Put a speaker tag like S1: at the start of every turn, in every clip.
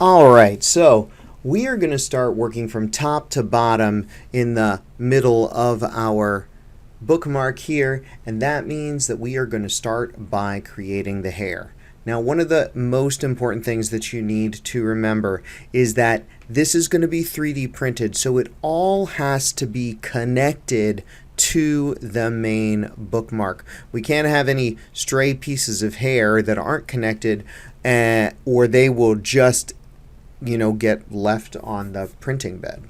S1: All right, so we are going to start working from top to bottom in the middle of our bookmark here, and that means that we are going to start by creating the hair. Now, one of the most important things that you need to remember is that this is going to be 3D printed, so it all has to be connected to the main bookmark. We can't have any stray pieces of hair that aren't connected, or they will just get left on the printing bed.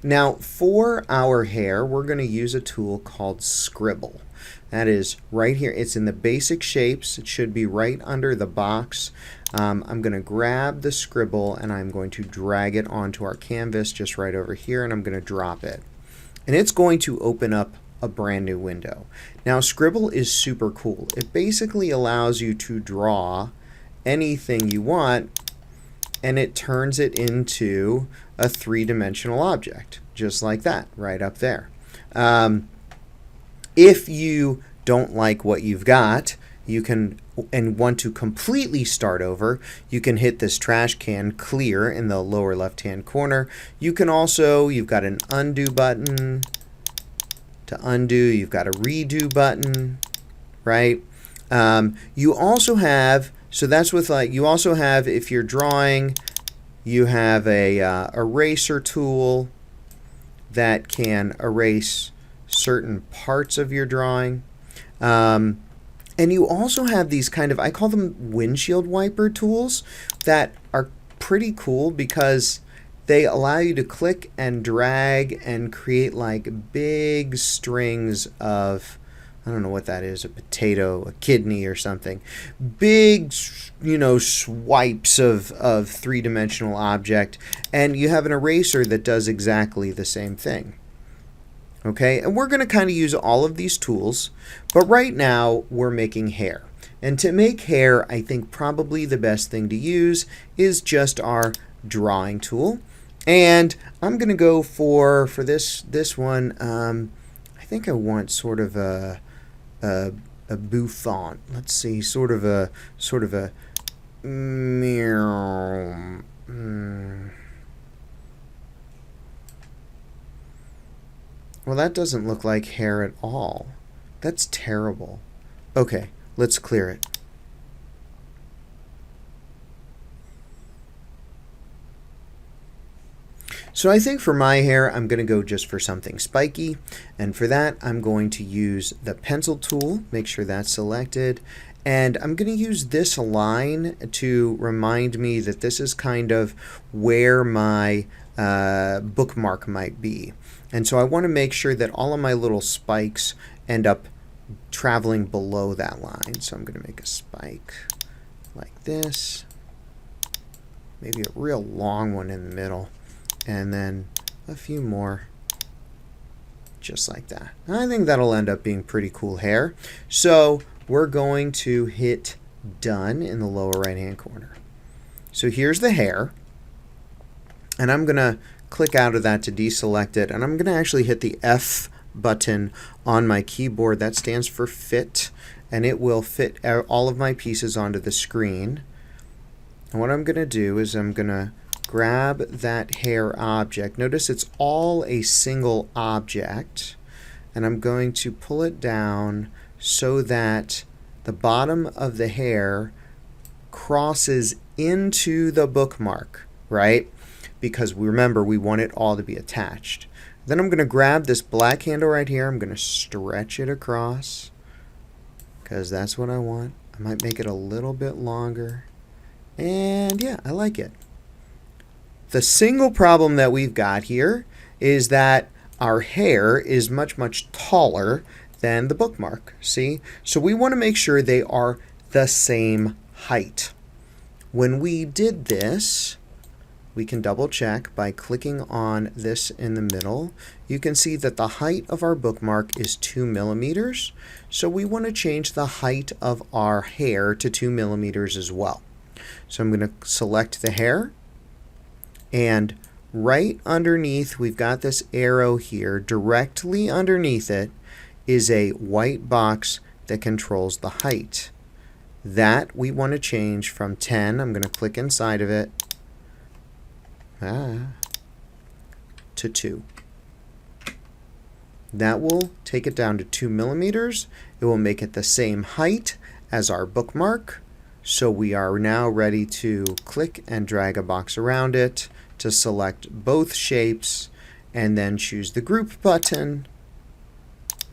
S1: Now, for our hair, we're going to use a tool called Scribble. That is right here. It's in the basic shapes. It should be right under the box. I'm going to grab the Scribble and I'm going to drag it onto our canvas just right over here, and I'm going to drop it. And it's going to open up a brand new window. Now, Scribble is super cool. It basically allows you to draw anything you want, and it turns it into a three-dimensional object, just like that, right up there. If you don't like what you've got, you can, and want to completely start over, you can hit this trash can clear in the lower left-hand corner. You can also, you've got an undo button to undo, you've got a redo button, right? You also have, so that's with you also have, if you're drawing, you have a eraser tool that can erase certain parts of your drawing. And you also have these kind of, I call them windshield wiper tools, that are pretty cool because they allow you to click and drag and create like big strings of, I don't know what that is, a potato, a kidney or something. Big, swipes of three-dimensional object, and you have an eraser that does exactly the same thing. Okay, and we're going to kind of use all of these tools, but right now we're making hair. And to make hair, I think probably the best thing to use is just our drawing tool. And I'm going to go for this one, I think I want sort of a bouffant. Let's see, sort of a well, that doesn't look like hair at all. That's terrible. Okay, let's clear it. So I think for my hair, I'm going to go just for something spiky, and for that, I'm going to use the pencil tool, make sure that's selected, and I'm going to use this line to remind me that this is kind of where my bookmark might be. And so I want to make sure that all of my little spikes end up traveling below that line. So I'm going to make a spike like this, maybe a real long one in the middle, and then a few more just like that. I think that'll end up being pretty cool hair. So we're going to hit done in the lower right hand corner. So here's the hair, and I'm gonna click out of that to deselect it, and I'm gonna actually hit the F button on my keyboard. That stands for fit, and it will fit all of my pieces onto the screen. And what I'm gonna do is I'm gonna grab that hair object. Notice it's all a single object, and I'm going to pull it down so that the bottom of the hair crosses into the bookmark, right? Because remember, we want it all to be attached. Then I'm going to grab this black handle right here. I'm going to stretch it across because that's what I want. I might make it a little bit longer. And yeah, I like it. The single problem that we've got here is that our hair is much, much taller than the bookmark. See? So we want to make sure they are the same height. When we did this, we can double check by clicking on this in the middle. You can see that the height of our bookmark is 2 millimeters. So we want to change the height of our hair to 2 millimeters as well. So I'm going to select the hair, and right underneath, we've got this arrow here. Directly underneath it is a white box that controls the height. That we want to change from 10. I'm going to click inside of it to 2. That will take it down to 2 millimeters. It will make it the same height as our bookmark. So we are now ready to click and drag a box around it to select both shapes, and then choose the group button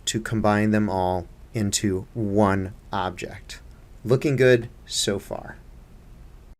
S1: to combine them all into one object. Looking good so far.